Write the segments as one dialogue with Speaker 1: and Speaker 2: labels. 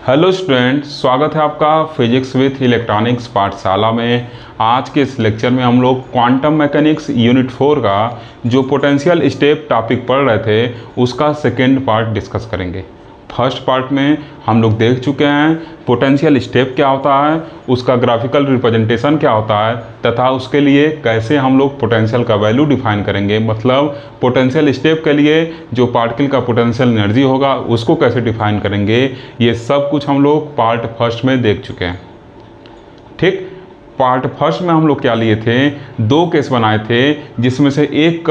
Speaker 1: Hello student, स्वागत है आपका फिजिक्स विथ इलेक्ट्रॉनिक्स पाठशाला में। आज के इस लेक्चर में हम लोग क्वांटम मैकेनिक्स यूनिट 4 का जो पोटेंशियल स्टेप टॉपिक पढ़ रहे थे उसका सेकेंड पार्ट डिस्कस करेंगे। फर्स्ट पार्ट में हम लोग देख चुके हैं पोटेंशियल स्टेप क्या होता है, उसका ग्राफिकल रिप्रेजेंटेशन क्या होता है तथा उसके लिए कैसे हम लोग पोटेंशियल का वैल्यू डिफाइन करेंगे। मतलब पोटेंशियल स्टेप के लिए जो पार्टिकल का पोटेंशियल एनर्जी होगा उसको कैसे डिफाइन करेंगे, ये सब कुछ हम लोग पार्ट फर्स्ट में देख चुके हैं। ठीक, पार्ट फर्स्ट में हम लोग क्या लिए थे, दो केस बनाए थे, जिसमें से एक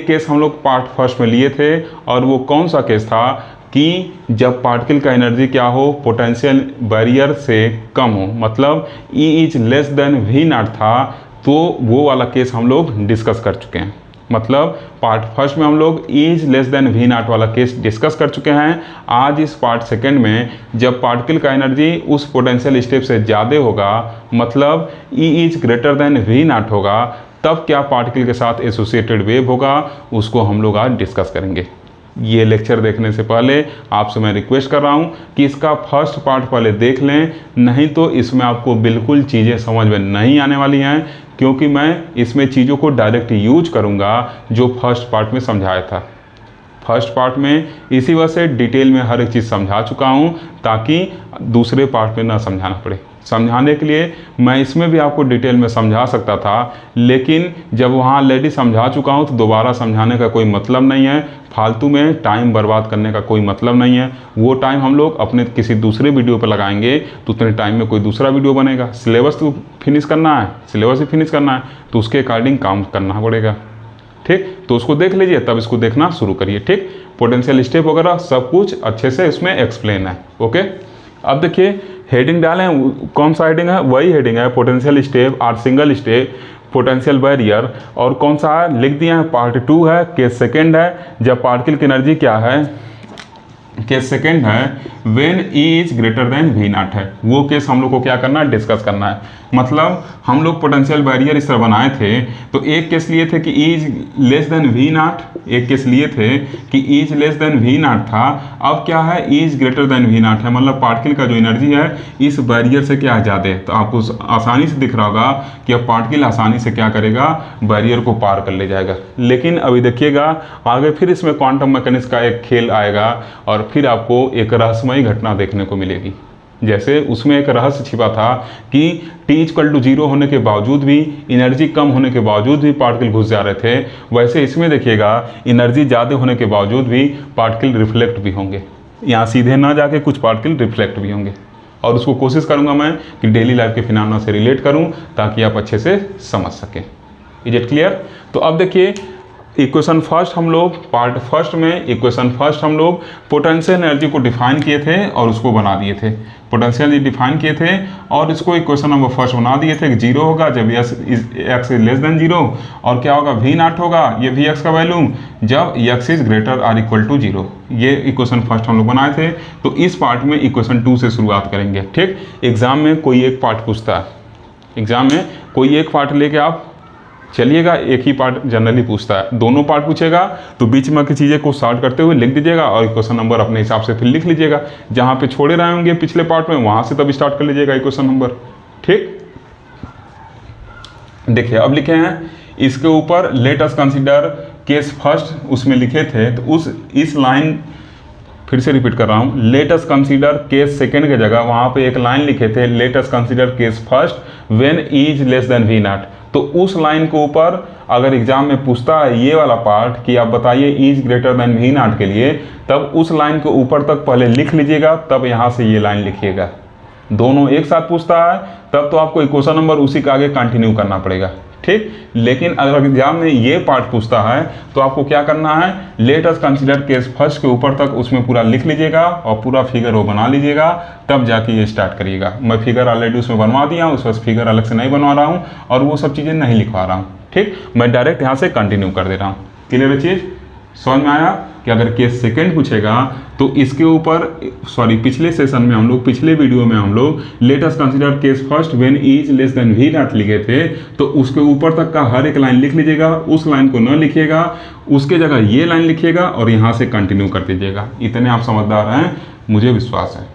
Speaker 1: केस हम लोग पार्ट फर्स्ट में लिए थे। और वो कौन सा केस था कि जब पार्टिकल का एनर्जी क्या हो, पोटेंशियल बैरियर से कम हो, मतलब E is less than V0 था, तो वो वाला केस हम लोग डिस्कस कर चुके हैं। मतलब पार्ट फर्स्ट में हम लोग E is less than V0 वाला केस डिस्कस कर चुके हैं। आज इस पार्ट सेकेंड में जब पार्टिकल का एनर्जी उस पोटेंशियल स्टेप से ज़्यादा होगा, मतलब E is greater then V0 होगा, तब क्या पार्टिकल के साथ एसोसिएटेड वेव होगा, उसको हम लोग आज डिस्कस करेंगे। ये लेक्चर देखने से पहले आपसे मैं रिक्वेस्ट कर रहा हूँ कि इसका फर्स्ट पार्ट पहले देख लें, नहीं तो इसमें आपको बिल्कुल चीज़ें समझ में नहीं आने वाली हैं, क्योंकि मैं इसमें चीज़ों को डायरेक्ट यूज करूँगा जो फर्स्ट पार्ट में समझाया था। फर्स्ट पार्ट में इसी वजह से डिटेल में हर एक चीज़ समझा चुका हूँ ताकि दूसरे पार्ट में ना समझाना पड़े। समझाने के लिए मैं इसमें भी आपको डिटेल में समझा सकता था, लेकिन जब वहाँ ऑलरेडी समझा चुका हूँ तो दोबारा समझाने का कोई मतलब नहीं है, फालतू में टाइम बर्बाद करने का कोई मतलब नहीं है। वो टाइम हम लोग अपने किसी दूसरे वीडियो पर लगाएंगे तो उतने टाइम में कोई दूसरा वीडियो बनेगा। सिलेबस तो फिनिश करना है, सिलेबस ही फिनिश करना है, तो उसके अकॉर्डिंग काम करना पड़ेगा। ठीक, तो उसको देख लीजिए, तब इसको देखना शुरू करिए। ठीक, पोटेंशियल स्टेप वगैरह सब कुछ अच्छे से इसमें एक्सप्लेन है। ओके, अब देखिए हेडिंग डालें, कौन सा हेडिंग है, वही हेडिंग है पोटेंशियल स्टेप और सिंगल स्टेप पोटेंशियल बैरियर। और कौन सा है लिख दिया है, पार्ट 2 है, केस सेकेंड है। जब पार्टिकल की एनर्जी क्या है, केस सेकेंड है when E is greater then V0 है। वो केस हम लोग को क्या करना है, डिस्कस करना है। मतलब हम लोग पोटेंशियल बैरियर इस तरह बनाए थे, तो एक केस लिए थे कि E is less than V0, एक केस लिए थे कि E is less than V0 था। अब क्या है, E is greater then V0 है, मतलब पार्टिकल का जो एनर्जी है इस बैरियर से क्या ज़्यादा है। तो आपको आसानी से दिख रहा होगा कि अब पार्टिकल आसानी से क्या करेगा, बैरियर को पार कर ले जाएगा। लेकिन अभी देखिएगा आगे फिर इसमें क्वांटम मैकेनिक्स का एक खेल आएगा और फिर आपको एक रहस्यमयी घटना देखने को मिलेगी। जैसे उसमें एक रहस्य छिपा था कि T = 0 होने के बावजूद भी, एनर्जी कम होने के बावजूद भी पार्टिकल घुस जा रहे थे, वैसे इसमें देखिएगा एनर्जी ज़्यादा होने के बावजूद भी पार्टिकल रिफ्लेक्ट भी होंगे। यहाँ सीधे ना जाके कुछ पार्टिकल रिफ्लेक्ट भी होंगे, और उसको कोशिश करूँगा मैं कि डेली लाइफ के फिनोमेना से रिलेट करूँ ताकि आप अच्छे से समझ सकें। Is it clear? तो अब देखिए इक्वेशन फर्स्ट हम लोग पार्ट फर्स्ट में इक्वेशन फर्स्ट हम लोग पोटेंशियल एनर्जी को डिफाइन किए थे और उसको बना दिए थे। पोटेंशियल डिफाइन किए थे और इसको इक्वेशन नंबर फर्स्ट बना दिए थे कि 0 होगा जब x इज लेस देन 0, और क्या होगा, V0 होगा, ये Vx का वैल्यू, जब x is greater or equal to 0। ये इक्वेशन फर्स्ट हम लोग बनाए थे। तो इस पार्ट में इक्वेशन 2 से शुरुआत करेंगे। ठीक, एग्जाम में कोई एक पार्ट पूछता है, एग्जाम में कोई एक पार्ट लेके आप चलिएगा, एक ही पार्ट जनरली पूछता है, दोनों पार्ट पूछेगा तो बीच में की चीज़ें को सॉर्ट करते हुए लिख दीजिएगा और इक्वेशन नंबर अपने हिसाब से फिर लिख लीजिएगा। जहाँ पे छोड़े रहे होंगे पिछले पार्ट में वहाँ से तब स्टार्ट कर लीजिएगा इक्वेशन नंबर। ठीक, देखिए अब लिखे हैं इसके ऊपर let us consider case first, उसमें लिखे थे तो इस लाइन फिर से रिपीट कर रहा हूँ, let us consider case second की जगह वहाँ पे एक लाइन लिखे थे let us consider case first when E is less than V0। तो उस लाइन के ऊपर अगर एग्जाम में पूछता है ये वाला पार्ट कि आप बताइए E is greater then V0 के लिए, तब उस लाइन के ऊपर तक पहले लिख लीजिएगा, तब यहाँ से ये लाइन लिखिएगा। दोनों एक साथ पूछता है तब तो आपको इक्वेशन नंबर उसी के आगे कंटिन्यू करना पड़ेगा। ठीक, लेकिन अगर एग्जाम में ये पार्ट पूछता है तो आपको क्या करना है, let us consider case first के ऊपर तक उसमें पूरा लिख लीजिएगा और पूरा फिगर वो बना लीजिएगा, तब जाके ये स्टार्ट करिएगा। मैं फिगर ऑलरेडी उसमें बनवा दिया हूँ, उस वक्त फिगर अलग से नहीं बनवा रहा हूँ और वो सब चीज़ें नहीं लिखवा रहा हूँ। ठीक, मैं डायरेक्ट यहाँ से कंटिन्यू कर दे रहा हूँ। क्लियर है चीज़, समझ में आया कि अगर केस सेकेंड पूछेगा तो इसके ऊपर, सॉरी पिछले सेशन में हम लोग, पिछले वीडियो में हम लोग let us consider case first when E is less than V0 लिखे थे, तो उसके ऊपर तक का हर एक लाइन लिख लीजिएगा, उस लाइन को न लिखिएगा, उसके जगह ये लाइन लिखिएगा और यहाँ से कंटिन्यू कर दीजिएगा। इतने आप समझदार हैं, मुझे विश्वास है।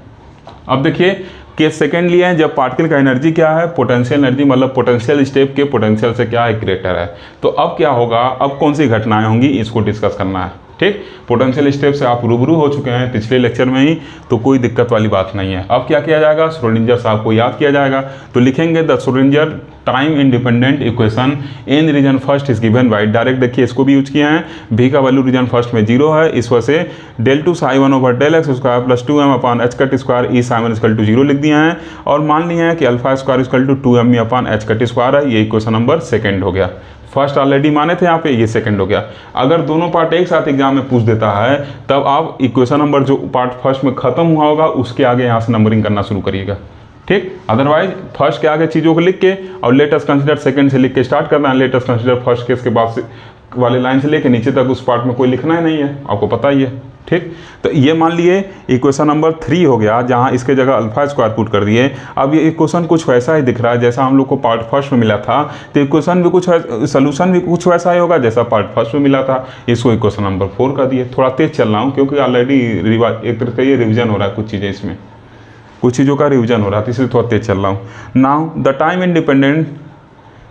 Speaker 1: अब देखिए केस सेकंड लिया है, जब पार्टिकल का एनर्जी क्या है, पोटेंशियल एनर्जी मतलब पोटेंशियल स्टेप के पोटेंशियल से क्या है, ग्रेटर है। तो अब क्या होगा, अब कौन सी घटनाएं होंगी इसको डिस्कस करना है। ठीक, पोटेंशियल स्टेप से आप रूबरू हो चुके हैं पिछले लेक्चर में ही, तो कोई दिक्कत वाली बात नहीं है। अब क्या किया जाएगा, श्रोडिंगर साहब को याद किया जाएगा। तो लिखेंगे the Schrodinger time independent equation in region first is given by, direct देखिए इसको भी यूज किया है, भी का वैल्यू रीजन फर्स्ट में 0 है, इस वजह से del 2 psi 1 over del x square plus 2m upon h cut square E साइमन इक्वल टू 0 लिख दिए हैं, और मान लिया है कि alpha square equal to 2m upon h cut square है। ये इक्वेशन नंबर सेकंड हो गया। फर्स्ट ऑलरेडी माने थे यहाँ पे, ये सेकंड हो गया। अगर दोनों पार्ट एक साथ एग्जाम में पूछ देता है तब आप इक्वेशन नंबर जो पार्ट फर्स्ट में खत्म हुआ होगा उसके आगे यहाँ से नंबरिंग करना शुरू करिएगा। ठीक, अदरवाइज फर्स्ट के आगे चीज़ों को लिख के और लेट अस कंसीडर सेकंड से लिख के स्टार्ट करना है, let us consider first case के बाद से वाले लाइन से लेके नीचे तक उस पार्ट में कोई लिखना ही नहीं है, आपको पता ही है। ठीक, तो ये मान लिए इक्वेशन नंबर 3 हो गया, जहाँ इसके जगह अल्फा स्क्वायर पुट कर दिए। अब ये इक्वेशन कुछ वैसा ही दिख रहा है जैसा हम लोग को पार्ट फर्स्ट में मिला था, तो इक्वेशन भी कुछ, सोल्यूशन भी कुछ वैसा ही होगा जैसा पार्ट फर्स्ट में मिला था। इसको इक्वेशन नंबर 4 कर दिए। थोड़ा तेज चल रहा हूँ क्योंकि ऑलरेडी एक तरह का ये रिविजन हो रहा है, कुछ चीज़ें इसमें, कुछ चीज़ों का रिविजन हो रहा था, इसलिए थोड़ा तेज चल रहा हूँ। Now the time independent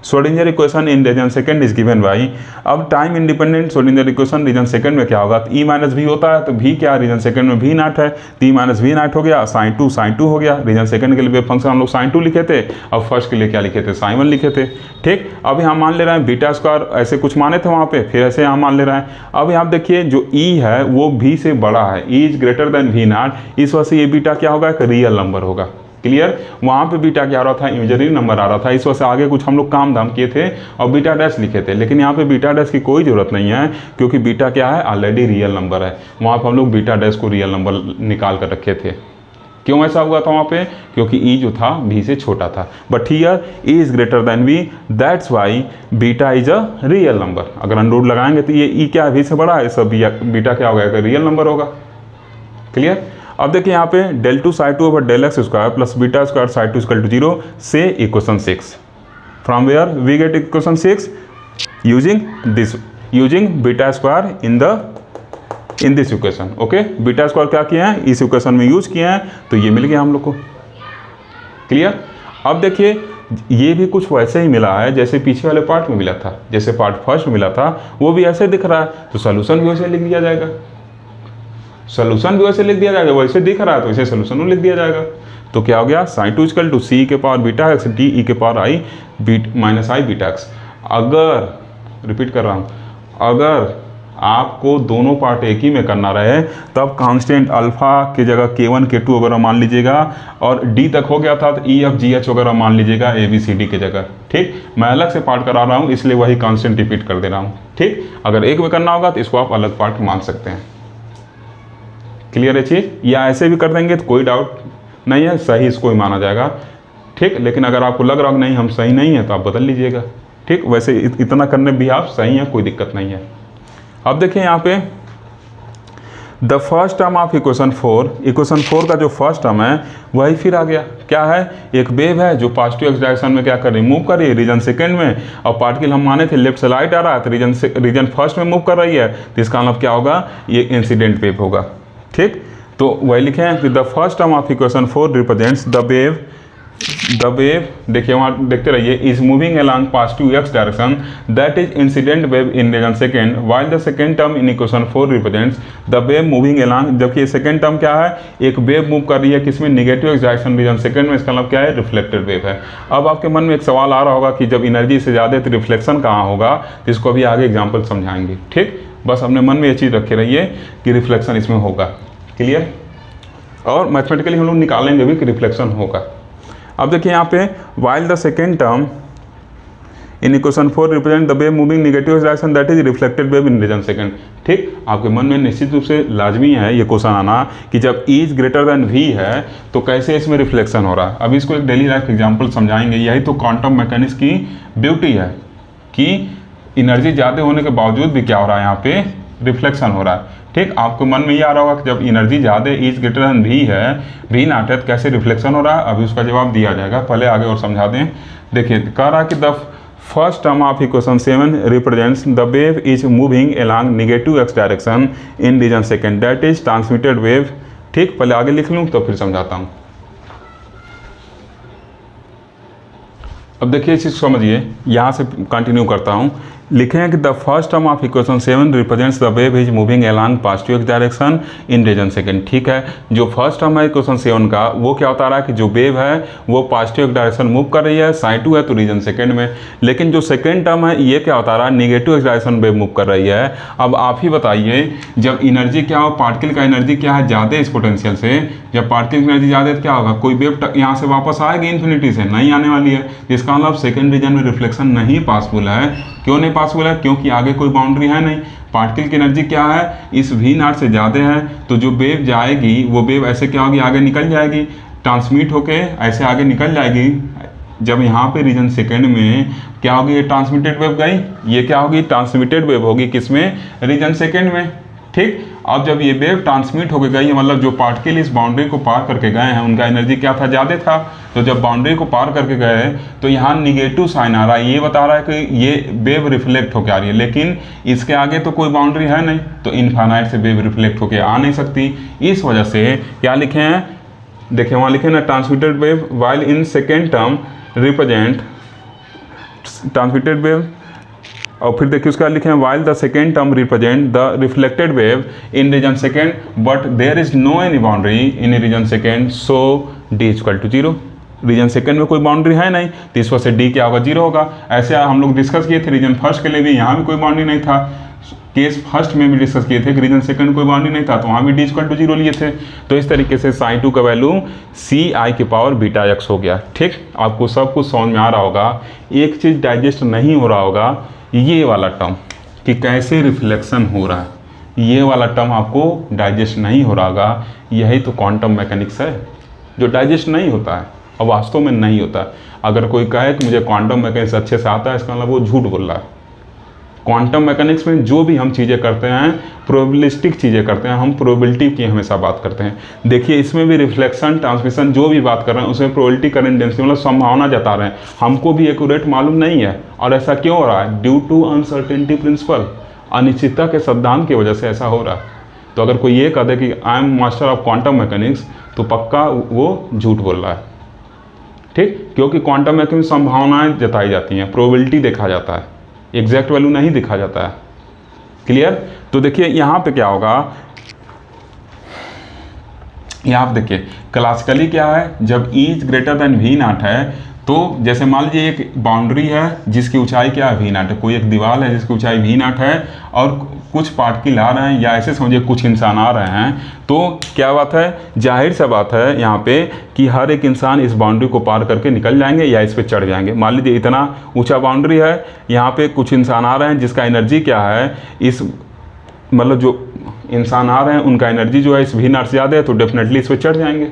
Speaker 1: Schrodinger equation in region second is given by, अब time independent Schrodinger equation region second में क्या होगा, ई माइनस भी होता है, तो भी क्या रीजन सेकंड में भी नॉट है, तो ई माइनस भी नॉट हो गया, साइन टू हो गया। रीजन सेकंड के लिए वेव फंक्शन हम लोग साइन 2 लिखे थे, अब फर्स्ट के लिए क्या लिखे थे, साइन 1 लिखे थे। ठीक, अब यहाँ मान ले रहे हैं बीटा स्क्वायर, ऐसे कुछ माने थे वहाँ पे, फिर ऐसे यहाँ मान ले रहे हैं। अब यहाँ देखिए जो ई है वो भी से बड़ा है, E is greater than V naught, इस वजह से ये बीटा क्या होगा, एक रियल नंबर होगा। क्लियर, वहाँ पे बीटा क्या आ रहा था, इमेजिनरी नंबर आ रहा था, इस वजह से आगे कुछ हम लोग काम धाम किए थे और बीटा डैश लिखे थे, लेकिन यहाँ पे बीटा डैश की कोई ज़रूरत नहीं है क्योंकि बीटा क्या है, ऑलरेडी रियल नंबर है। वहाँ पे हम लोग बीटा डैश को रियल नंबर निकाल कर रखे थे। क्यों ऐसा हुआ था वहाँ पे, क्योंकि ई जो था भी से छोटा था, but here E is greater than V, that's why beta is a real number. अगर अनरूट लगाएंगे तो ये ई क्या है, वी से बड़ा है, सब बीटा क्या होगा, रियल नंबर होगा। क्लियर, अब देखिए यहाँ पे del 2 psi 2 over del x square plus beta square psi 2 equal to 0 से equation 6, from where we get equation 6 using this, using beta square in this equation. Okay, beta square क्या किए हैं, इस इक्वेशन में यूज किए हैं, तो ये मिल गया हम लोग को। क्लियर, अब देखिए ये भी कुछ वैसे ही मिला है जैसे पीछे वाले पार्ट में मिला था, जैसे पार्ट फर्स्ट में मिला था वो भी ऐसे दिख रहा है, तो सोल्यूशन भी वैसे लिख दिया जाएगा, सोल्यूशन भी वैसे लिख दिया जाएगा, वैसे दिख रहा है तो वैसे सोल्यूशन भी लिख दिया जाएगा। तो क्या हो गया, साइन 2 इक्वल टू सी के power beta x D E के पावर आई माइनस आई बीटा एक्स। अगर, रिपीट कर रहा हूँ, अगर आपको दोनों पार्ट एक ही में करना रहे तब कांस्टेंट अल्फा की जगह K1 K2 वगैरह मान लीजिएगा, और D तक हो गया था तो E F G H वगैरह मान लीजिएगा ABCD की जगह। ठीक, मैं अलग से पार्ट करा रहा हूँ इसलिए वही कांस्टेंट रिपीट कर दे रहा हूँ। ठीक, अगर एक में करना होगा तो इसको आप अलग पार्ट मान सकते हैं। क्लियर है चीज़, या ऐसे भी कर देंगे तो कोई डाउट नहीं है, सही इसको ही माना जाएगा। ठीक, लेकिन अगर आपको लग रहा हो कि नहीं हम सही नहीं है तो आप बदल लीजिएगा। ठीक, वैसे इतना करने भी आप सही हैं, कोई दिक्कत नहीं है। अब देखिए यहाँ पे the first term of equation 4 का जो फर्स्ट टर्म है वही फिर आ गया। क्या है, एक वेव है जो पॉजिटिव एक्स डायरेक्शन में क्या कर रही है, मूव कर रही है रीजन सेकंड में, और पार्टिकल हम माने थे लेफ्ट से राइट आ रहा है तो रीजन फर्स्ट में मूव कर रही है, तो इसका मतलब क्या होगा, ये इंसिडेंट वेव होगा। ठीक, तो वही लिखे हैं कि the first term of equation 4 represents the wave, देखिए वहाँ देखते रहिए, is moving along positive x direction that is incident wave in region second, while the second term in equation 4 represents the wave moving along, जबकि second term क्या है, एक wave move कर रही है किसमें, negative x direction region second में, इसका मतलब क्या है, रिफ्लेक्टेड वेव है। अब आपके मन में एक सवाल आ रहा होगा कि जब एनर्जी से ज़्यादा तो रिफ्लेक्शन कहाँ होगा, इसको अभी आगे एग्जाम्पल समझाएंगे। ठीक, बस अपने मन में ये चीज़ रखे रहिए कि रिफ्लेक्शन इसमें होगा। क्लियर, और मैथमेटिकली हम लोग निकालेंगे भी कि रिफ्लेक्शन होगा। अब देखिए यहाँ पे while the second term in equation 4 represent the wave moving negative direction that is reflected wave in region second. ठीक, आपके मन में निश्चित रूप से लाजमी है ये क्वेश्चन आना कि जब E is greater then V है तो कैसे इसमें रिफ्लेक्शन हो रहा है। अब इसको एक डेली लाइफ एग्जाम्पल समझाएंगे। यही तो क्वांटम मैकेनिक्स की ब्यूटी है कि एनर्जी ज़्यादा होने के बावजूद भी क्या हो रहा है, यहाँ पे रिफ्लेक्शन हो रहा है। ठीक, आपको मन में ये आ रहा होगा कि जब एनर्जी ज़्यादा E is greater then V है, V नॉट है, तो कैसे रिफ्लेक्शन हो रहा है। अभी उसका जवाब दिया जाएगा, पहले आगे और समझा दें। देखिए कह रहा है कि the first term of equation 7 represents the wave is moving along negative x direction in region second that is transmitted wave. ठीक, पहले आगे लिख लूँ तो फिर समझाता हूँ। अब देखिए इस चीज़ को समझिए, यहाँ से कंटिन्यू करता हूँ। लिखे हैं कि the first term of equation 7 represents the wave is moving along positive x direction in region second. ठीक है, जो फर्स्ट टर्म है इक्वेशन 7 का वो क्या बता रहा है कि जो वेव है वो पॉजिटिव एक्स डायरेक्शन मूव कर रही है, साइन 2 है तो रीजन सेकंड में। लेकिन जो सेकंड टर्म है ये क्या बता रहा है, negative x direction wave move कर रही है। अब आप ही बताइए, जब एनर्जी क्या हो, पार्टिकल का एनर्जी क्या है, ज़्यादा इस पोटेंशियल से, जब पार्टिकल की एनर्जी ज़्यादा है तो क्या होगा, कोई वेव यहाँ से वापस आएगी इन्फिनिटी से, नहीं आने वाली है। इसका मतलब सेकंड रीजन में रिफ्लेक्शन नहीं पॉसिबल है। क्यों नहीं पॉसिबल है, क्योंकि आगे कोई बाउंड्री है नहीं। पार्टिकल की एनर्जी क्या है, इस V0 से ज़्यादा है, तो जो वेव जाएगी वो वेव ऐसे क्या होगी, आगे निकल जाएगी, ट्रांसमिट होके ऐसे आगे निकल जाएगी। जब यहाँ पे रीजन सेकंड में क्या होगी, ये ट्रांसमिटेड वेव गई, ये क्या होगी, ट्रांसमिटेड वेव होगी किसमें, रीजन सेकंड में। ठीक, अब जब ये वेव ट्रांसमिट होकर गई, मतलब जो पार्टिकल इस बाउंड्री को पार करके गए हैं उनका एनर्जी क्या था, ज़्यादा था। तो जब बाउंड्री को पार करके गए तो यहाँ निगेटिव साइन आ रहा है, ये बता रहा है कि ये वेव रिफ्लेक्ट होकर आ रही है, लेकिन इसके आगे तो कोई बाउंड्री है नहीं, तो इनफाइनाइट से वेव रिफ्लेक्ट होकर आ नहीं सकती। इस वजह से क्या लिखे हैं, देखिए वहाँ लिखे ना, transmitted wave while in second term represent transmitted wave, और फिर देखिए उसका लिखे हैं while the second term represent the reflected wave in region second but there is no any boundary in region second, so D equal to 0। Region second में कोई boundary है नहीं, तो इस वजह से डी क्या होगा, 0 होगा। ऐसे हम लोग डिस्कस किए थे रीजन फर्स्ट के लिए भी, यहाँ भी कोई बाउंड्री नहीं था। केस फर्स्ट में भी डिस्कस किए थे कि रीजन सेकंड कोई बाउंड्री नहीं था, तो वहाँ भी डी इक्वल टू 0 लिए थे। तो इस तरीके से साइन 2 का वैल्यू CI की पावर बीटा x हो गया। ठीक, आपको सब कुछ समझ में आ रहा होगा। एक चीज़ डाइजेस्ट नहीं हो रहा होगा, ये वाला टर्म कि कैसे रिफ्लेक्शन हो रहा है, ये वाला टर्म आपको डाइजेस्ट नहीं हो रहा होगा। यही तो क्वांटम मैकेनिक्स है जो डाइजेस्ट नहीं होता है और वास्तव में नहीं होता। अगर कोई कहे कि मुझे क्वांटम मैकेनिक्स अच्छे से आता है, इसका मतलब वो झूठ बोल रहा है। क्वांटम मैकेनिक्स में जो भी हम चीज़ें करते हैं, प्रोबेबिलिस्टिक चीज़ें करते हैं, हम प्रोबेबिलिटी की हमेशा बात करते हैं। देखिए इसमें भी रिफ्लेक्शन, ट्रांसमिशन जो भी बात कर रहे हैं उसमें प्रोबेबिलिटी, करंट डेंसिटी, मतलब संभावना जता रहे हैं। हमको भी एक्यूरेट मालूम नहीं है, और ऐसा क्यों हो रहा है, ड्यू टू अनसर्टेनिटी प्रिंसिपल, अनिश्चितता के सिद्धांत की वजह से ऐसा हो रहा है। तो अगर कोई ये कह दे कि I am master of quantum mechanics, तो पक्का वो झूठ बोल रहा है। ठीक, क्योंकि क्वांटम मैकेनिक्स संभावनाएं जताई जाती हैं, प्रोबेबिलिटी देखा जाता है, एग्जैक्ट वैल्यू नहीं दिखा जाता है। क्लियर। तो देखिए यहाँ पे क्या होगा, यहाँ आप देखिए क्लासिकली क्या है, जब E is greater then V0 है, तो जैसे मान लीजिए एक बाउंड्री है जिसकी ऊंचाई क्या है, V0 है, कोई एक दीवार है जिसकी ऊंचाई V0 है, और कुछ पार्टिकल आ रहे हैं, या ऐसे समझिए कुछ इंसान आ रहे हैं, तो क्या बात है, जाहिर सा बात है यहाँ पे कि हर एक इंसान इस बाउंड्री को पार करके निकल जाएंगे या इस पे चढ़ जाएंगे। मान लीजिए इतना ऊंचा बाउंड्री है, यहाँ पे कुछ इंसान आ रहे हैं जिसका एनर्जी क्या है, इस मतलब जो इंसान आ रहे हैं उनका एनर्जी जो है इस V0 से ज़्यादा है, तो डेफिनेटली इस पर चढ़ जाएंगे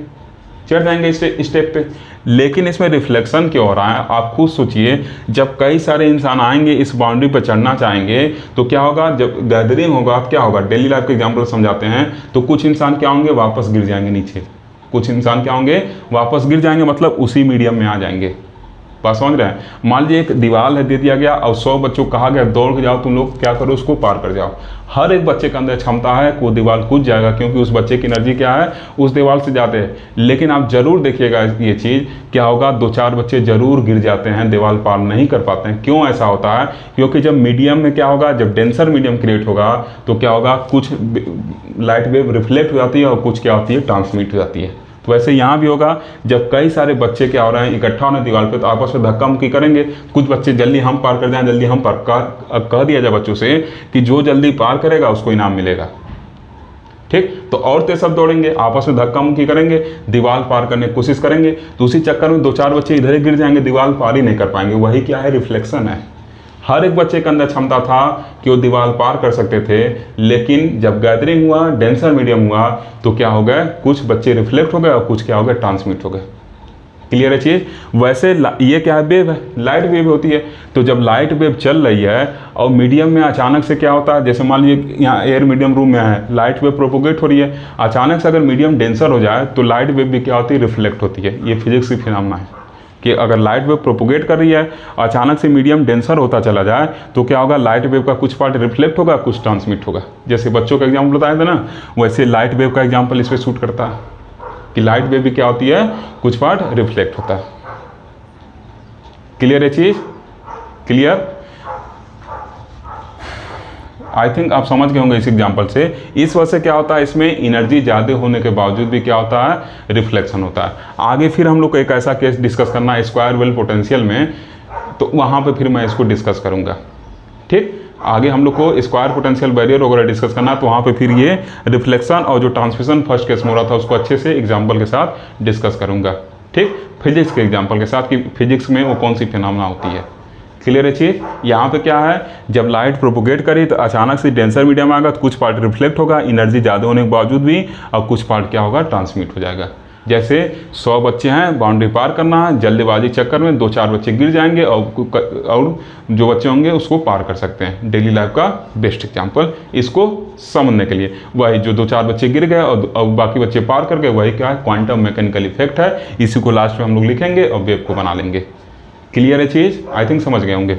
Speaker 1: इस स्टेप पे। लेकिन इसमें रिफ्लेक्शन क्यों हो रहा है, आप खुद सोचिए। जब कई सारे इंसान आएंगे इस बाउंड्री पर चढ़ना चाहेंगे, तो क्या होगा, जब गैदरिंग होगा तो क्या होगा, डेली लाइफ के एग्जाम्पल समझाते हैं, तो कुछ इंसान क्या होंगे, वापस गिर जाएंगे नीचे, कुछ इंसान क्या होंगे, वापस गिर जाएंगे, मतलब उसी मीडियम में आ जाएंगे। बात समझ रहे हैं। मान लीजिए एक दीवार है, दे दिया गया, और 100 बच्चों को कहा गया दौड़ के जाओ, तुम लोग क्या करो, उसको पार कर जाओ। हर एक बच्चे के अंदर क्षमता है कि वो दीवार कूद जाएगा, क्योंकि उस बच्चे की एनर्जी क्या है, उस दीवार से ज़्यादा है। लेकिन आप जरूर देखिएगा ये चीज़ क्या होगा, 2-4 बच्चे जरूर गिर जाते हैं, दीवार पार नहीं कर पाते हैं। क्यों ऐसा होता है, क्योंकि जब मीडियम में क्या होगा, जब डेंसर मीडियम क्रिएट होगा, तो क्या होगा, कुछ लाइट वेव रिफ्लेक्ट हो जाती है और कुछ क्या होती है, ट्रांसमिट हो जाती है। तो वैसे यहाँ भी होगा, जब कई सारे बच्चे क्या हो रहे हैं, इकट्ठा होने दीवार पे, तो आपस में धक्का मुक्की करेंगे। कुछ बच्चे जल्दी हम पार कर जाएं, जल्दी हम पार कह दिया जाए बच्चों से कि जो जल्दी पार करेगा उसको इनाम मिलेगा। ठीक, तो औरतें सब दौड़ेंगे, आपस में धक्का मुक्की करेंगे, दीवार पार करने की कोशिश करेंगे, तो उसी चक्कर में 2-4 बच्चे इधर ही गिर जाएंगे, दीवार पार ही नहीं कर पाएंगे। वही क्या है, रिफ्लेक्शन है। हर एक बच्चे के अंदर क्षमता था कि वो दीवार पार कर सकते थे, लेकिन जब गैदरिंग हुआ, डेंसर मीडियम हुआ, तो क्या हो गए, कुछ बच्चे रिफ्लेक्ट हो गए और कुछ क्या हो गए, ट्रांसमिट हो गए। क्लियर है चीज़। वैसे ये क्या है, वेव है, लाइट वेव होती है। तो जब लाइट वेव चल रही है और मीडियम में अचानक से क्या होता है, जैसे मान लीजिए यहाँ एयर मीडियम रूम में है, लाइट वेव प्रोपोगेट हो रही है, अचानक से अगर मीडियम डेंसर हो जाए तो लाइट वेव भी क्या होती है, रिफ्लेक्ट होती है। ये फिजिक्स की फिनोमेना है कि अगर लाइट वेव प्रोपोगेट कर रही है, अचानक से मीडियम डेंसर होता चला जाए, तो क्या होगा, लाइट वेव का कुछ पार्ट रिफ्लेक्ट होगा, कुछ ट्रांसमिट होगा। जैसे बच्चों का एग्जाम्पल बताया था ना, वैसे लाइट वेव का एग्जाम्पल इस पर शूट करता है कि लाइट वेव भी क्या होती है, कुछ पार्ट रिफ्लेक्ट होता है। क्लियर है चीज़? क्लियर? आई थिंक आप समझ गए होंगे इस एग्जाम्पल से। इस वजह से क्या होता है, इसमें एनर्जी ज़्यादा होने के बावजूद भी क्या होता है, रिफ्लेक्शन होता है। आगे फिर हम लोग को एक ऐसा केस डिस्कस करना है स्क्वायर वेल पोटेंशियल में, तो वहाँ पे फिर मैं इसको डिस्कस करूँगा। ठीक, आगे हम लोग को स्क्वायर पोटेंशियल बैरियर वगैरह डिस्कस करना है, तो वहाँ पे फिर ये रिफ्लेक्शन और जो ट्रांसमिशन फर्स्ट केस में हो रहा था उसको अच्छे से एग्जाम्पल के साथ डिस्कस करूँगा। ठीक, फिजिक्स के एग्जाम्पल के साथ कि फिजिक्स में वो कौन सी फिनोमेना होती है। क्लियर है चीज? यहाँ पे क्या है, जब लाइट प्रोपोगेट करी तो अचानक से डेंसर मीडियम आएगा तो कुछ पार्ट रिफ्लेक्ट होगा एनर्जी ज़्यादा होने के बावजूद भी, और कुछ पार्ट क्या होगा, ट्रांसमिट हो जाएगा। जैसे 100 बच्चे हैं, बाउंड्री पार करना है, जल्दबाजी चक्कर में 2-4 बच्चे गिर जाएंगे और जो बच्चे होंगे उसको पार कर सकते हैं। डेली लाइफ का बेस्ट एग्जाम्पल इसको समझने के लिए, वही जो 2-4 बच्चे गिर गए और बाकी बच्चे पार कर गए, वही क्या है, क्वांटम मैकेनिकल इफेक्ट है। इसी को लास्ट में हम लोग लिखेंगे और वेव को बना लेंगे। क्लियर है चीज़? आई थिंक समझ गए होंगे।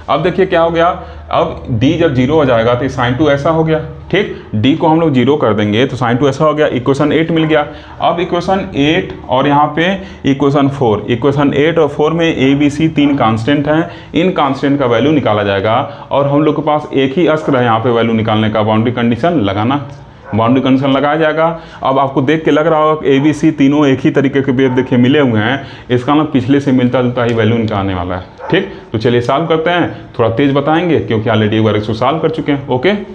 Speaker 1: अब देखिए क्या हो गया, अब d जब 0 हो जाएगा तो sin 2 ऐसा हो गया। ठीक, d को हम लोग 0 कर देंगे तो sin 2 ऐसा हो गया। इक्वेशन 8 मिल गया। अब इक्वेशन 8 और यहाँ पे इक्वेशन 4, इक्वेशन 8 और 4 में a b c 3 कांस्टेंट हैं। इन कांस्टेंट का वैल्यू निकाला जाएगा और हम लोग के पास एक ही अस्त्र है यहाँ पे वैल्यू निकालने का, बाउंड्री कंडीशन लगाना। बाउंड्री कंडीशन लगाया जाएगा। अब आपको देख के लग रहा होगा कि ABC तीनों एक ही तरीके के वेव देखिए मिले हुए हैं, इसका मतलब पिछले से मिलता जुलता ही वैल्यू निकालने वाला है। ठीक, तो चलिए सॉल्व करते हैं। थोड़ा तेज बताएंगे क्योंकि ऑलरेडी एक बार इसको सॉल्व कर चुके हैं।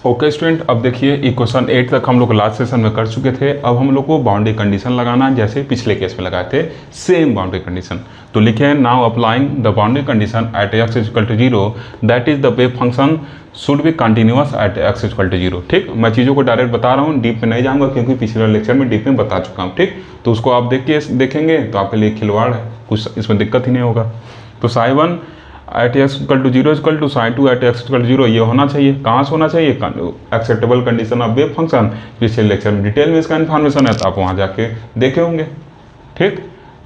Speaker 1: ओके स्टूडेंट, अब देखिए इक्वेशन 8 तक हम लोग लास्ट सेशन में कर चुके थे। अब हम लोग को बाउंड्री कंडीशन लगाना है जैसे पिछले केस में लगाए थे, सेम बाउंड्री कंडीशन। तो लिखे हैं now applying the boundary condition at x equal to 0 that is the wave function should be continuous at x equal to 0। ठीक, मैं चीज़ों को डायरेक्ट बता रहा हूँ, डीप में नहीं जाऊँगा क्योंकि पिछले लेक्चर में डीप में बता चुका हूँ। ठीक, तो उसको आप देखेंगे तो आपके लिए खिलवाड़ है, कुछ इसमें दिक्कत ही नहीं होगा। तो psi 1 at x equal to 0 equal to psi 2 at x equal to 0 ये होना चाहिए। कहाँ से होना चाहिए, acceptable condition of wave function. पिछले लेक्चर में डिटेल में इसका इन्फॉर्मेशन है तो आप वहाँ जाके देखे होंगे। ठीक,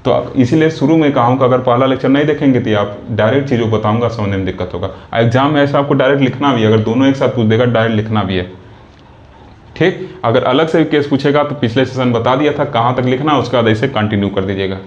Speaker 1: तो इसीलिए शुरू में कहा हूँ कि अगर पहला लेक्चर नहीं देखेंगे तो आप डायरेक्ट चीज़ों को बताऊँगा, समझने में दिक्कत होगा। एग्जाम में ऐसा आपको डायरेक्ट लिखना भी है, अगर दोनों एक साथ पूछ देगा डायरेक्ट लिखना भी है। ठीक, अगर अलग से भी केस पूछेगा तो पिछले सेशन बता दिया था कहाँ तक लिखना, उसके बाद ऐसे कंटिन्यू कर दीजिएगा।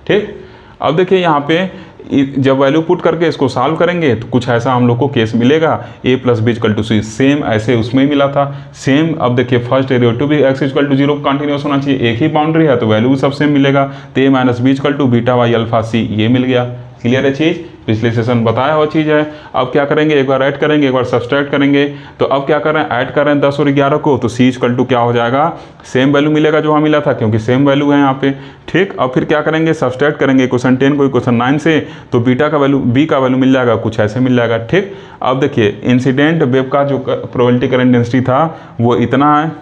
Speaker 1: ठीक, अब देखिए यहाँ पे जब वैल्यू पुट करके इसको सॉल्व करेंगे तो कुछ ऐसा हम लोग को केस मिलेगा, a plus B equal to C, same ऐसे उसमें मिला था सेम। अब देखिए फर्स्ट डेरिवेटिव भी x इक्वल टू 0 कंटिन्यूस होना चाहिए, एक ही बाउंड्री है तो वैल्यू भी सब सेम मिलेगा। तो a minus B equal to beta Y alpha C, ये मिल गया। क्लियर है चीज़? पिछले सेशन बताया हुआ चीज़ है। अब क्या करेंगे, एक बार ऐड करेंगे, एक बार सब्सट्रैक्ट करेंगे। तो अब क्या करें, ऐड कर रहे हैं 10 और 11 को, तो सी इक्वल टू क्या हो जाएगा, सेम वैल्यू मिलेगा जो वहाँ मिला था क्योंकि सेम वैल्यू है यहाँ पे। ठीक, अब फिर क्या करेंगे, सब्सट्रैक्ट करेंगे क्वेश्चन 10 को क्वेश्चन 9 से, तो बीटा का वैल्यू बी का वैल्यू मिल जाएगा, कुछ ऐसे मिल जाएगा। ठीक, अब देखिए इंसिडेंट वेव का जो प्रोबेबिलिटी करंट डेंसिटी था वो इतना है।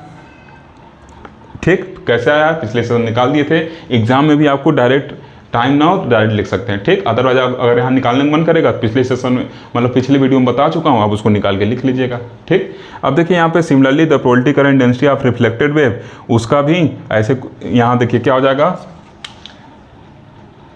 Speaker 1: ठीक, कैसे आया, पिछले सेशन निकाल दिए थे। एग्जाम में भी आपको डायरेक्ट टाइम ना हो तो डायरेक्ट लिख सकते हैं। ठीक, अदरवाइज आप अगर यहाँ निकालने का मन करेगा तो पिछले सेशन में मतलब पिछले वीडियो में बता चुका हूँ, आप उसको निकाल के लिख लीजिएगा। ठीक, अब देखिए यहाँ पे similarly the probability current density of reflected wave, उसका भी ऐसे यहाँ देखिए क्या हो जाएगा,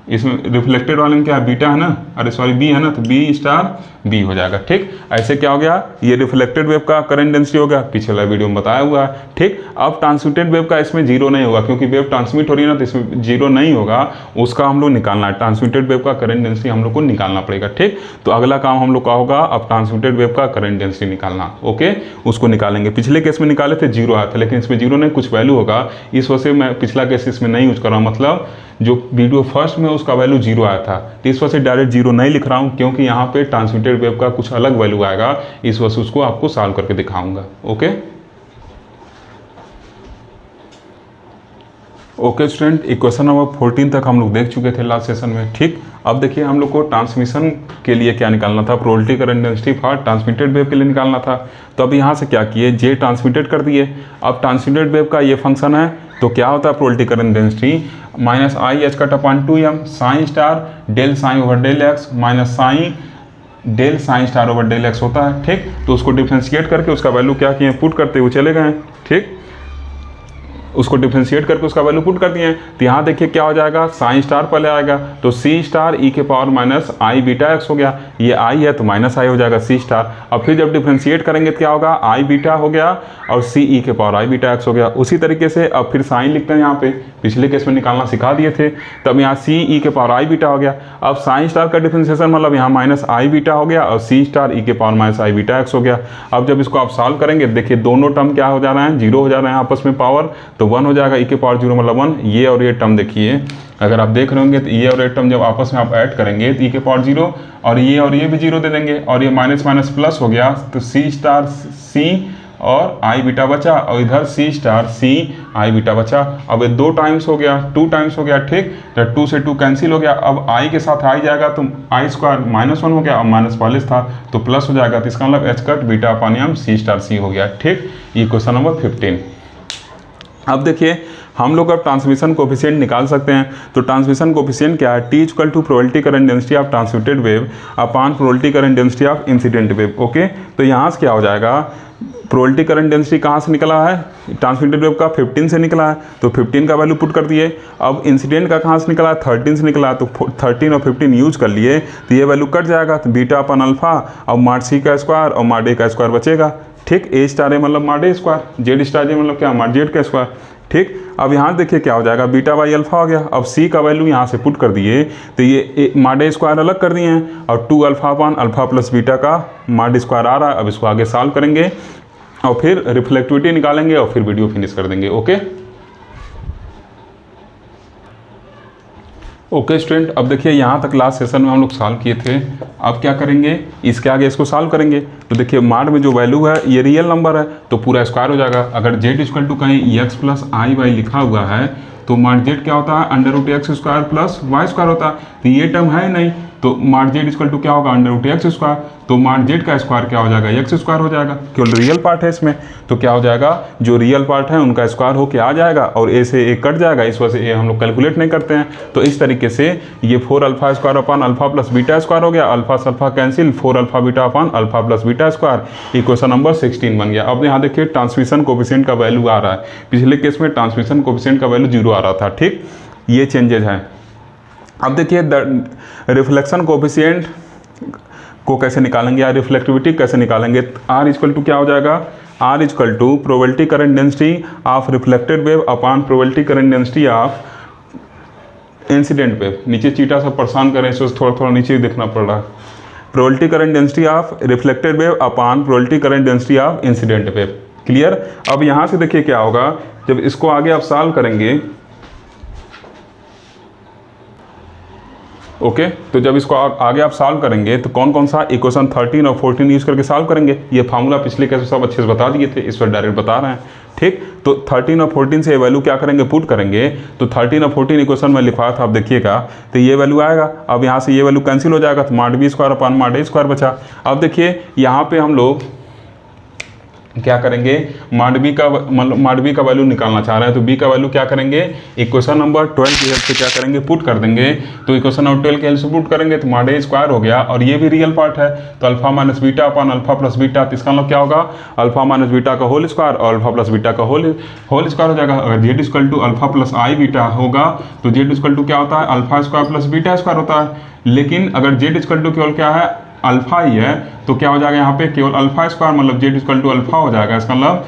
Speaker 1: इसमें रिफ्लेक्टेड वाले में क्या है, बीटा है ना, अरे सॉरी बी है ना, तो बी स्टार बी हो जाएगा। ठीक, ऐसे क्या हो गया, ये रिफ्लेक्टेड वेव का करंट डेंसिटी हो गया, पिछले वीडियो में बताया हुआ है। ठीक, अब ट्रांसमिटेड वेव का इसमें जीरो नहीं होगा क्योंकि वेव ट्रांसमिट हो रही है ना, तो इसमें जीरो नहीं होगा, उसका हम लोग निकालना है। ट्रांसमिटेड वेव का करंट डेंसिटी हम लोग को निकालना पड़ेगा। ठीक, तो अगला काम हम लोग का होगा अब ट्रांसमिटेड वेव का करंट डेंसिटी निकालना। ओके, उसको निकालेंगे। पिछले केस में निकाले थे जीरो आया था, लेकिन इसमें जीरो नहीं, कुछ वैल्यू होगा, इस वजह से मैं पिछला केस इसमें नहीं यूज कर रहा हूँ। मतलब जो वीडियो फर्स्ट में उसका वैल्यू जीरो आया था, तो इस वजह से डायरेक्ट जीरो नहीं लिख रहा हूँ क्योंकि यहाँ पे ट्रांसमिटेड वेव का कुछ अलग वैल्यू आएगा, इस वजह से उसको आपको सॉल्व करके दिखाऊंगा। ओके स्टूडेंट, इक्वेशन नंबर 14 तक हम लोग देख चुके थे लास्ट सेशन में। ठीक, अब देखिए हम लोग को ट्रांसमिशन के लिए क्या निकालना था, probability current density for transmitted wave के लिए निकालना था। तो अब यहाँ से क्या किए, जे ट्रांसमिटेड कर दिए। अब ट्रांसमिटेड वेव का ये फंक्शन है तो क्या होता है, probability current density minus i h cut upon 2m psi star del psi over del x minus psi del psi star over del x होता है। ठीक, तो उसको डिफ्रेंशिएट करके उसका वैल्यू क्या किए, पुट करते हुए चले गए। ठीक, उसको डिफ्रेंशिएट करके उसका वैल्यू पुट कर दिए हैं। तो यहाँ देखिए क्या हो जाएगा, साइन स्टार पहले आएगा तो सी स्टार ई के पावर माइनस आई बीटा एक्स हो गया, ये आई है तो माइनस आई हो जाएगा सी स्टार। अब फिर जब डिफ्रेंशिएट करेंगे तो क्या होगा, आई बीटा हो गया और सी ई के पावर आई बीटा एक्स हो गया। उसी तरीके से अब फिर साइन लिखते हैं, यहाँ पे पिछले केस में निकालना सिखा दिए थे, तब यहाँ सी ई के पावर आई बीटा हो गया। अब साइन स्टार का डिफ्रेंशिएशन मतलब यहाँ माइनस आई बीटा हो गया और सी स्टार ई के पावर माइनस आई बीटा एक्स हो गया। अब जब इसको आप सॉल्व करेंगे देखिए दोनों टर्म क्या हो जा रहे हैं, जीरो हो जा रहे हैं आपस में पावर, तो 1 हो जाएगा, ई के पावर 0 मतलब 1। ये और ये टर्म देखिए, अगर आप देख रहे होंगे तो ये और ये टर्म जब आपस में आप ऐड करेंगे तो ई के पावर 0 और ये भी 0 दे देंगे और ये माइनस माइनस प्लस हो गया, तो सी स्टार सी और आई बीटा बचा और इधर सी स्टार सी आई बीटा बचा। अब ये 2 टाइम्स हो गया, 2 टाइम्स हो गया, ठीक, तो 2 से 2 कैंसिल हो गया। अब आई के साथ आई जाएगा तो आई स्क्वायर -1 हो गया और माइनस पहले था तो प्लस हो जाएगा, तो इसका मतलब H cut beta upon M C star C हो गया, ठीक। ये क्वेश्चन नंबर 15। अब देखिए हम लोग अब ट्रांसमिशन कोफिशिएंट निकाल सकते हैं। तो ट्रांसमिशन कोफिशिएंट क्या है, T equal to probability current density of transmitted wave upon probability current density of incident wave. Okay, तो यहाँ से क्या हो जाएगा, प्रोबेबिलिटी करंट डेंसिटी कहाँ से निकला है, ट्रांसमिटेड वेव का 15 से निकला है, तो 15 का वैल्यू पुट कर दिए। अब इंसिडेंट का कहाँ से निकला है, 13 से निकला है, तो 13 और 15 यूज कर लिए, तो ये वैल्यू कट जाएगा, तो बीटा अपन अल्फा और माड सी का स्क्वायर और माड ए का स्क्वायर बचेगा, ठीक। ए स्टार ए मतलब माड ए स्क्वायर, जेड स्टार ए मतलब क्या, माड जेड का स्क्वायर, ठीक। अब यहाँ देखिए क्या हो जाएगा, बीटा बाई अल्फा हो गया। अब सी का वैल्यू यहाँ से पुट कर दिए, तो ये माड ए स्क्वायर अलग कर दिए हैं और 2 अल्फा अपान अल्फा प्लस बीटा का माड स्क्वायर आ रहा है। अब इसको आगे सॉल्व करेंगे और फिर रिफ्लेक्टिविटी निकालेंगे और फिर वीडियो फिनिश कर देंगे। ओके स्टूडेंट, अब देखिए यहाँ तक लास्ट सेशन में हम लोग सॉल्व किए थे। अब क्या करेंगे, इसके आगे इसको सॉल्व करेंगे। तो देखिए माड में जो वैल्यू है ये रियल नंबर है तो पूरा स्क्वायर हो जाएगा। अगर जेड इक्वल टू कहीं एक्स प्लस आई वाई लिखा हुआ है तो माड जेड क्या होता है, under root x square plus y square होता है, तो ये टर्म है नहीं, तो माड जेड इक्वल टू क्या होगा, अंडर रूट एक्स स्क्वायर, तो माड जेड का स्क्वायर क्या हो जाएगा, एक्स स्क्वायर हो जाएगा, केवल रियल पार्ट है इसमें, तो क्या हो जाएगा, जो रियल पार्ट है उनका स्क्वायर होके आ जाएगा और ए से ए कट जाएगा, इस वजह से ए हम लोग कैलकुलेट नहीं करते हैं। तो इस तरीके से ये 4 alpha square upon alpha plus beta square हो गया, अल्फा से alpha cancel, 4 alpha beta upon alpha plus beta square, equation number 16 बन गया। अब यहाँ देखिए ट्रांसमिशन कोफिशिएंट का वैल्यू आ रहा है, पिछले केस में ट्रांसमिशन कोफिशिएंट का वैल्यू 0 आ रहा था, ठीक, ये चेंजेज है। अब देखिए रिफ्लेक्शन कोफिशिएंट को कैसे निकालेंगे या रिफ्लेक्टिविटी कैसे निकालेंगे। आर इक्वल टू क्या हो जाएगा, R equal to probability current density of reflected wave upon probability current density of incident wave. नीचे चीटा सब परेशान करें, इसको थोड़ा थोड़ा नीचे देखना पड़ रहा है। Probability current density of reflected wave upon probability current density of incident wave, clear. अब यहाँ से देखिए क्या होगा, जब इसको आगे आप सॉल्व करेंगे, ओके, तो जब इसको आगे आप सॉल्व करेंगे तो कौन कौन सा इक्वेशन 13 और 14 यूज करके सॉल्व करेंगे, ये फार्मूला पिछले कैसे सब अच्छे से बता दिए थे, इस पर डायरेक्ट बता रहे हैं, ठीक। तो 13 और 14 से ये वैल्यू क्या करेंगे, पुट करेंगे, तो 13 और 14 इक्वेशन में लिखवाया था, आप देखिएगा, तो ये वैल्यू आएगा। अब यहाँ से ये वैल्यू कैंसिल हो जाएगा, तो माड बी स्क्वायर अपान माड ए स्क्वायर बचा। अब देखिए यहाँ पे हम लोग क्या करेंगे, माड बी का मतलब माड बी का वैल्यू निकालना चाह रहे हैं, तो बी का वैल्यू क्या करेंगे, इक्वेशन नंबर 12 की हेल्प से क्या करेंगे, पुट कर देंगे। तो इक्वेशन नंबर 12 की हेल्प से पुट करेंगे तो माड ए स्क्वायर हो गया और ये भी रियल पार्ट है, तो alpha minus beta upon alpha plus beta, तो इसका मतलब क्या होगा, अल्फा माइनस बीटा का होल स्क्वायर और अल्फा प्लस बीटा का होल स्क्वायर हो जाएगा। अगर Z equal to alpha plus i beta होगा तो जेड इक्वल टू क्या होता है, alpha square plus beta square होता है। लेकिन अगर जेड इक्वल टू केवल क्या है, अल्फा ही है, तो क्या हो जाएगा यहाँ पे केवल अल्फा स्क्वायर मतलब जेड इक्वल टू अल्फा हो जाएगा। इसका मतलब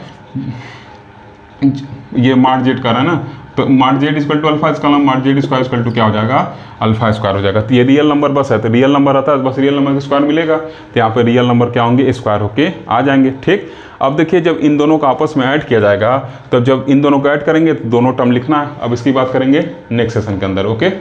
Speaker 1: ये माड जेड कर रहा है ना, तो mod Z equal to alpha, इसका मतलब माड जेड स्क्वायर इक्वल टू क्या हो जाएगा, अल्फा स्क्वायर हो जाएगा। तो ये रियल नंबर बस है, तो रियल नंबर आता है बस रियल नंबर का स्क्वायर मिलेगा, तो यहाँ पे रियल नंबर क्या होंगे, स्क्वायर होके आ जाएंगे, ठीक। अब देखिए जब इन दोनों का आपस में ऐड किया जाएगा, तो जब इन दोनों को ऐड करेंगे तो दोनों टर्म लिखना है। अब इसकी बात करेंगे नेक्स्ट सेशन के अंदर, ओके।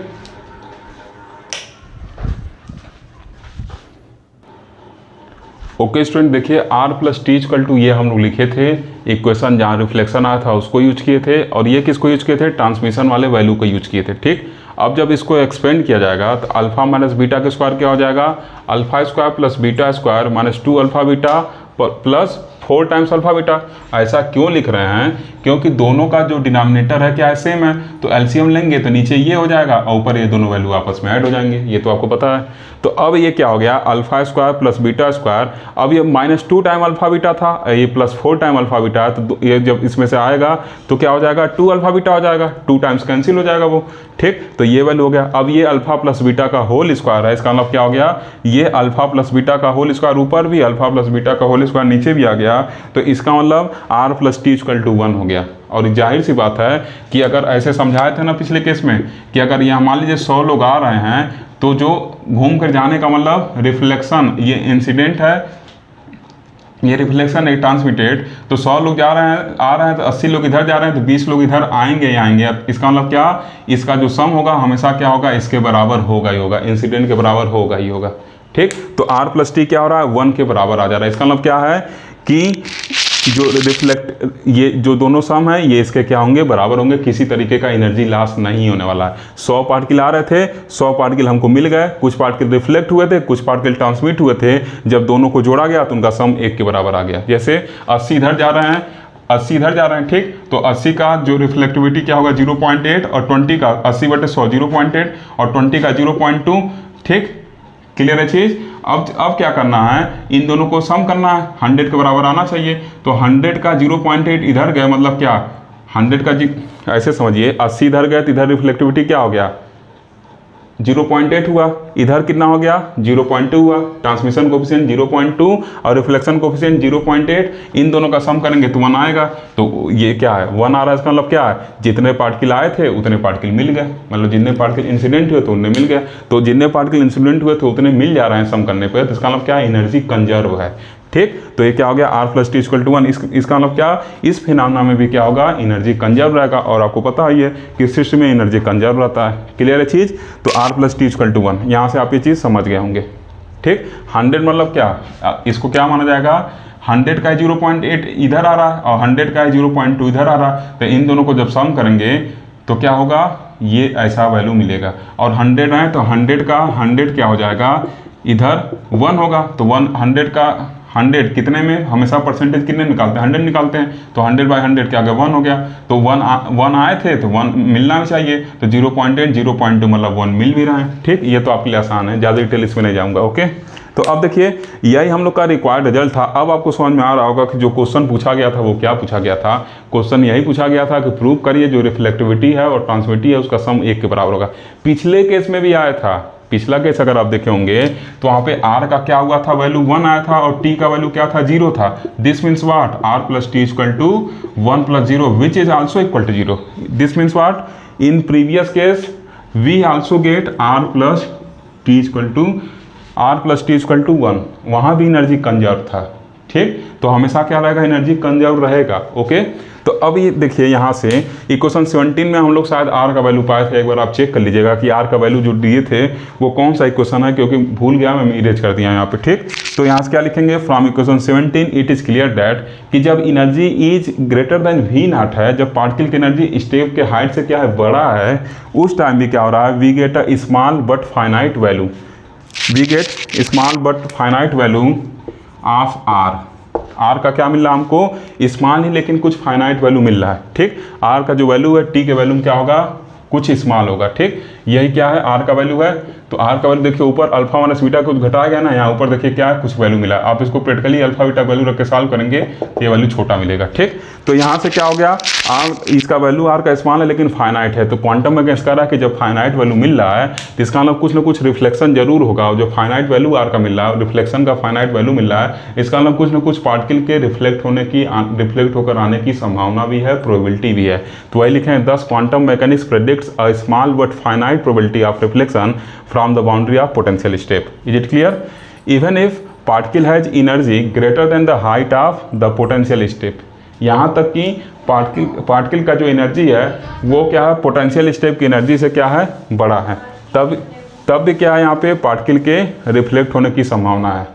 Speaker 1: ओके स्टूडेंट, देखिए r plus T equal to ये हम लोग लिखे थे, इक्वेशन जहाँ रिफ्लेक्शन आया था उसको यूज किए थे, और ये किसको यूज किए थे, ट्रांसमिशन वाले वैल्यू को यूज किए थे, ठीक। अब जब इसको एक्सपेंड किया जाएगा तो अल्फा माइनस बीटा का स्क्वायर क्या हो जाएगा, alpha square plus beta square minus 2 alpha beta plus 4 times alpha beta. ऐसा क्यों लिख रहे हैं, क्योंकि दोनों का जो डिनोमिनेटर है क्या है, सेम है, तो एलसीएम लेंगे तो नीचे ये हो जाएगा और ऊपर ये दोनों वैल्यू आपस में ऐड हो जाएंगे, ये तो आपको पता है। तो अब ये क्या हो गया, alpha square plus beta square. अब ये -2 टाइम अल्फा बीटा था, ये +4 टाइम अल्फा बीटा है, तो ये जब इसमें से आएगा तो क्या हो जाएगा, 2 अल्फा बीटा हो जाएगा, 2 टाइम्स कैंसिल हो जाएगा वो, ठीक। तो ये वैल्यू हो गया। अब ये अल्फा प्लस बीटा का होल स्क्वायर है, इसका मतलब क्या हो गया, ये अल्फा प्लस बीटा का होल स्क्वायर ऊपर भी, अल्फा प्लस बीटा का होल स्क्वायर नीचे भी आ गया, तो इसका मतलब r + t = 1 हो गया। और जाहिर सी बात है कि अगर ऐसे समझाए थे ना पिछले केस में कि अगर यहाँ मान लीजिए 100 लोग आ रहे हैं, तो जो घूम कर जाने का मतलब रिफ्लेक्शन, ये इंसिडेंट है, ये रिफ्लेक्शन है ट्रांसमिटेड, तो 100 लोग आ रहे हैं तो 80 लोग इधर जा रहे हैं, तो 20 लोग इधर आएंगे ही आएंगे। अब इसका मतलब क्या, इसका जो सम होगा हमेशा क्या होगा, इसके बराबर होगा ही होगा, इंसिडेंट के बराबर होगा ही होगा, ठीक। तो r + t क्या हो रहा है, 1 के बराबर आ जा रहा है। इसका मतलब क्या है कि जो रिफ्लेक्ट, ये जो दोनों सम है ये इसके क्या होंगे, बराबर होंगे, किसी तरीके का एनर्जी लॉस नहीं होने वाला है। 100 पार्टिकल आ रहे थे, 100 पार्टिकल हमको मिल गए, कुछ पार्टिकल रिफ्लेक्ट हुए थे, कुछ पार्टिकल ट्रांसमिट हुए थे, जब दोनों को जोड़ा गया तो उनका सम 1 के बराबर आ गया। जैसे 80 इधर जा रहे हैं, 80 इधर जा रहे हैं, ठीक, तो 80 का जो रिफ्लेक्टिविटी क्या होगा 0.8, और 20 का 80/100 0.8, और 20 का 0.2, ठीक, क्लियर है चीज़। अब क्या करना है, इन दोनों को सम करना है, 100 के बराबर आना चाहिए। तो 100 का 0.8 इधर गए, मतलब क्या 100 का ऐसे समझिए, 80 इधर गए तो इधर रिफ्लेक्टिविटी क्या हो गया, 0.8 हुआ, इधर कितना हो गया 0.2 हुआ, ट्रांसमिशन कोफिशिएंट 0.2 और रिफ्लेक्शन कोफिशिएंट 0.8, इन दोनों का सम करेंगे तो 1 आएगा। तो ये क्या है, 1 आ रहा है, इसका मतलब क्या है, जितने पार्टिकल आए थे उतने पार्टिकल मिल गए, मतलब जितने पार्टिकल इंसिडेंट हुए तो उतने मिल गए, तो जितने पार्टिकल इंसिडेंट हुए तो उतने मिल जा रहे हैं सम करने पर, तो इसका मतलब क्या है, एनर्जी कंजर्व है, ठीक। तो ये क्या हो गया, r + t = 1। इसका मतलब क्या, इस फिनोमेना में भी क्या होगा, एनर्जी कंजर्व रहेगा, और आपको पता ही है कि सिस्टम में एनर्जी कंजर्व रहता है, क्लियर है चीज़। तो r + t = 1, यहाँ से आप ये चीज़ समझ गए होंगे, ठीक। 100 मतलब क्या, इसको क्या माना जाएगा, 100 का 0.8 इधर आ रहा है और 100 का 0.2 इधर आ रहा है, तो इन दोनों को जब सम करेंगे तो क्या होगा, ये ऐसा वैल्यू मिलेगा। और 100 है तो 100 का 100 क्या हो जाएगा, इधर 1 होगा, तो 100 का 100 कितने में, हमेशा परसेंटेज कितने निकालते हैं, 100 निकालते हैं, तो 100/100 क्या आ गया, 1 हो गया। तो 1 आए थे तो 1 मिलना भी चाहिए, तो 0.8 0.2 मतलब 1 मिल भी रहा है, ठीक। ये तो आपके लिए आसान है, ज़्यादा डिटेल इसमें नहीं जाऊँगा, ओके। तो अब देखिए यही हम लोग का रिक्वायर्ड रिजल्ट था। अब आपको समझ में आ रहा होगा कि जो क्वेश्चन पूछा गया था वो क्या पूछा गया था। क्वेश्चन यही पूछा गया था कि प्रूव करिए जो रिफ्लेक्टिविटी है और ट्रांसमिटिविटी है उसका सम 1 के बराबर होगा। पिछले केस में भी आया था, पिछला केस अगर आप देखे होंगे तो वहाँ पे r का क्या हुआ था, वैल्यू 1 आया था, और t का वैल्यू क्या था, 0 था। This means what, r + t = 1 + 0 which is also equal to 0। This means what, in previous case we also get r + t = 1, वहाँ भी एनर्जी कंजर्व था, ठीक। तो हमेशा क्या रहेगा, एनर्जी कंजर्व रहेगा, ओके। तो अब ये देखिए यहाँ से इक्वेशन 17 में हम लोग शायद r का वैल्यू पाए थे, एक बार आप चेक कर लीजिएगा कि r का वैल्यू जो दिए थे वो कौन सा इक्वेशन है, क्योंकि भूल गया मैं इरेज कर दिया यहाँ पे, ठीक। तो यहाँ से क्या लिखेंगे, from equation 17 it is clear that कि जब energy is greater then V0 है, जब पार्टिकल की एनर्जी स्टेप के हाइट से क्या है, बड़ा है, उस टाइम भी क्या हो रहा है, we get a small but finite value, we get small but finite value of r का क्या मिल रहा है हमको, स्मॉल ही लेकिन कुछ फाइनाइट वैल्यू मिल रहा है, ठीक। r का जो वैल्यू है t के वैल्यू में क्या होगा, कुछ स्मॉल होगा, ठीक। यही क्या है, r का वैल्यू है। तो r का वैल्यू देखिए ऊपर अल्फा माइनस बीटा कुछ घटाया गया ना, यहाँ ऊपर देखिए क्या है, कुछ वैल्यू मिला। आप इसको प्रैक्टिकली अल्फा बीटा वैल्यू रख के सॉल्व करेंगे तो ये वैल्यू छोटा मिलेगा, ठीक। तो यहाँ से क्या हो गया, इसका वैल्यू r का स्मॉल है लेकिन फाइनाइट है। तो क्वांटम मैकेनिक्स कह रहा है कि जब फाइनाइट वैल्यू मिल रहा है तो इसका मतलब कुछ ना कुछ रिफ्लेक्शन जरूर होगा। जो फाइनाइट वैल्यू r का मिल रहा है, रिफ्लेक्शन का फाइनाइट वैल्यू मिल रहा है, इसका मतलब कुछ ना कुछ पार्टिकल के रिफ्लेक्ट होकर आने की संभावना भी है, प्रोबेबिलिटी भी है। तो वही लिखे हैं, दस quantum mechanics predicts a small but finite probability of reflection from the boundary of potential step. Is it clear? Even if particle has energy greater than the height of the potential step, यहाँ तक कि particle का जो energy है वो क्या है, potential step की एनर्जी से क्या है, बड़ा है, तब भी क्या है, यहाँ पे पार्टिकल के रिफ्लेक्ट होने की संभावना है।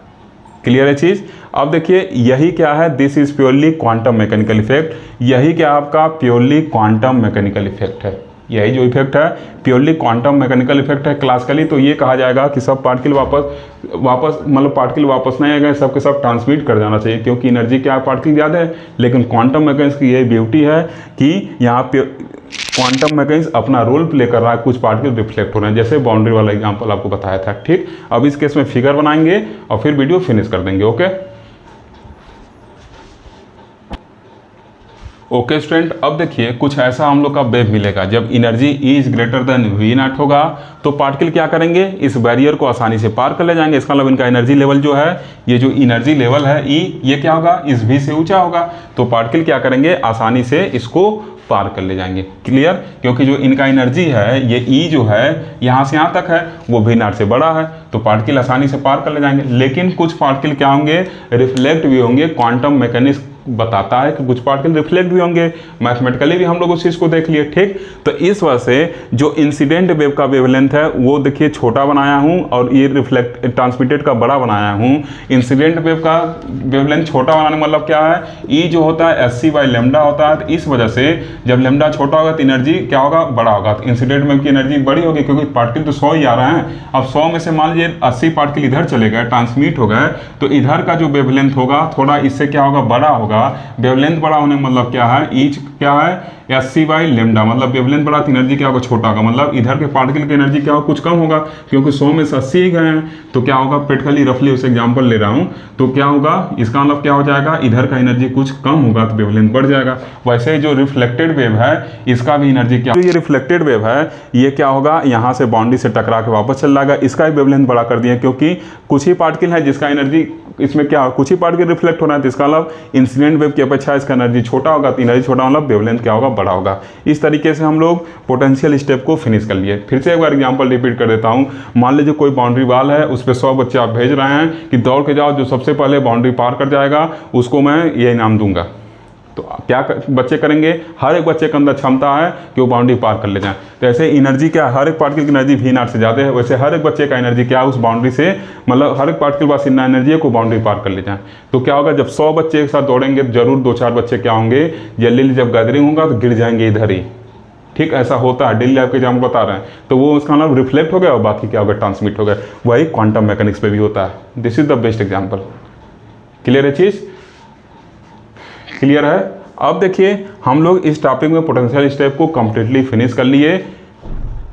Speaker 1: क्लियर है चीज़? अब देखिए यही क्या है, this is purely quantum mechanical effect. यही क्या आपका प्योरली क्वांटम मैकेनिकल इफेक्ट है। यही जो इफेक्ट है प्योरली क्वांटम मैकेनिकल इफेक्ट है। क्लासिकली तो ये कहा जाएगा कि सब पार्टिकल वापस मतलब पार्टिकल वापस नहीं आएगा, सबके सब ट्रांसमिट कर जाना चाहिए, क्योंकि एनर्जी क्या है, पार्टिकल ज़्यादा है। लेकिन क्वांटम मैकेनिक्स की यही ब्यूटी है कि यहाँ पे क्वांटम मैकेनिक्स अपना रोल प्ले कर रहा है, कुछ पार्टिकल रिफ्लेक्ट हो रहे हैं, जैसे बाउंड्री वाला एग्जांपल आपको बताया था। ठीक, अब इस केस में फिगर बनाएंगे और फिर वीडियो फिनिश कर देंगे। ओके स्टूडेंट, अब देखिए कुछ ऐसा हम लोग का वेव मिलेगा। जब energy E is greater then V0 होगा तो पार्टिकल क्या करेंगे, इस बैरियर को आसानी से पार कर ले जाएंगे। इसका मतलब इनका एनर्जी लेवल जो है, ये जो एनर्जी लेवल है E, ये क्या होगा, इस V से ऊंचा होगा। तो पार्टिकल क्या करेंगे, आसानी से इसको पार कर ले जाएंगे। क्लियर, क्योंकि जो इनका एनर्जी है ये E जो है यहाँ से यहाँ तक है, वो V0 से बड़ा है, तो पार्टिकल आसानी से पार कर ले जाएंगे। लेकिन कुछ पार्टिकल क्या होंगे, रिफ्लेक्ट भी होंगे। क्वांटम मैकेनिक्स बताता है कि कुछ पार्टिकल रिफ्लेक्ट भी होंगे, मैथमेटिकली भी हम लोग उस चीज़ को देख लिए। ठीक, तो इस वजह से जो इंसिडेंट वेव का वेवलेंथ है वो देखिए छोटा बनाया हूँ और ये रिफ्लेक्ट ट्रांसमिटेड का बड़ा बनाया हूँ। इंसिडेंट वेव का वेवलेंथ छोटा बनाने मतलब क्या है, ई जो होता है SC/λ होता है। तो इस वजह से जब लैम्डा छोटा होगा तो एनर्जी क्या होगा, बड़ा होगा। तो इंसिडेंट वेव की एनर्जी बड़ी होगी, क्योंकि पार्टिकल तो 100 ही आ रहे हैं। अब 100 में से मान लीजिए 80 पार्टिकल इधर चले गए, ट्रांसमिट हो गए, तो इधर का जो वेवलेंथ होगा थोड़ा इससे क्या होगा, बड़ा होगा। वेवलेंथ बड़ा होने मतलब क्या है, ईच क्या है SC/λ, मतलब वेवलेंथ बड़ा, एनर्जी क्या होगा, छोटा होगा। मतलब इधर के पार्टिकल की एनर्जी क्या होगा, कुछ कम होगा, क्योंकि 100 में से 80 ही गए हैं। तो क्या होगा, प्रैक्टिकली रफली उस एग्जांपल ले रहा हूँ, तो क्या होगा, इसका मतलब क्या हो जाएगा, इधर का एनर्जी कुछ कम होगा तो वेवलेंथ बढ़ जाएगा। वैसे जो रिफ्लेक्टेड वेव है इसका भी एनर्जी क्या, तो ये रिफ्लेक्टेड वेव है ये क्या होगा, यहाँ से बाउंड्री से टकरा के वापस चल जाएगा। इसका भी वेवलेंथ बड़ा कर दिया, क्योंकि कुछ ही पार्टिकल है जिसका एनर्जी, इसमें क्या कुछ ही पार्टिकल रिफ्लेक्ट होना है, तो इसका मतलब इंसिडेंट वेव की अपेक्षा इसका एनर्जी छोटा होगा। तो एनर्जी छोटा मतलब वेवलेंथ क्या होगा, बड़ा होगा। इस तरीके से हम लोग पोटेंशियल स्टेप को फिनिश कर लिए। फिर से एक बार एग्जांपल रिपीट कर देता हूं। मान लीजिए कोई बाउंड्री वाल है, उस पर 100 बच्चे आप भेज रहे हैं कि दौड़ के जाओ, जो सबसे पहले बाउंड्री पार कर जाएगा उसको मैं ये इनाम दूंगा। तो क्या बच्चे करेंगे, हर एक बच्चे के अंदर क्षमता है कि वो बाउंड्री पार कर ले जाए। तो ऐसे एनर्जी क्या, हर एक पार्टिकल की एनर्जी V0 से ज़्यादा है, वैसे हर एक बच्चे का एनर्जी क्या उस बाउंड्री से, मतलब हर एक पार्टिकल के पास इतना एनर्जी है को बाउंड्री पार कर ले जाए। तो क्या होगा, जब 100 बच्चे एक साथ दौड़ेंगे तो जरूर 2-4 बच्चे क्या होंगे, जल्दी जब गैदरिंग होगा तो गिर जाएंगे इधर ही। ठीक, ऐसा होता है, डेली लाइफ के एग्जाम्पल बता रहे हैं। तो वो उसका मतलब रिफ्लेक्ट हो गया और बाकी क्या होगा, ट्रांसमिट हो गया। वही क्वांटम मैकेनिक्स पे भी होता है। This is the best example. Clear है चीज़, क्लियर है। अब देखिए हम लोग इस टॉपिक में पोटेंशियल स्टेप को कंप्लीटली फिनिश कर लिए।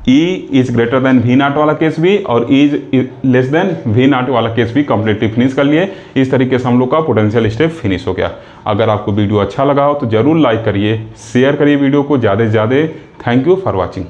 Speaker 1: E is greater then V0 वाला केस भी और E is less than V0 वाला केस भी कंप्लीटली फिनिश कर लिए। इस तरीके से हम लोग का पोटेंशियल स्टेप फिनिश हो गया। अगर आपको वीडियो अच्छा लगा हो तो जरूर लाइक करिए, शेयर करिए वीडियो को ज़्यादा से ज़्यादा। Thank you for watching.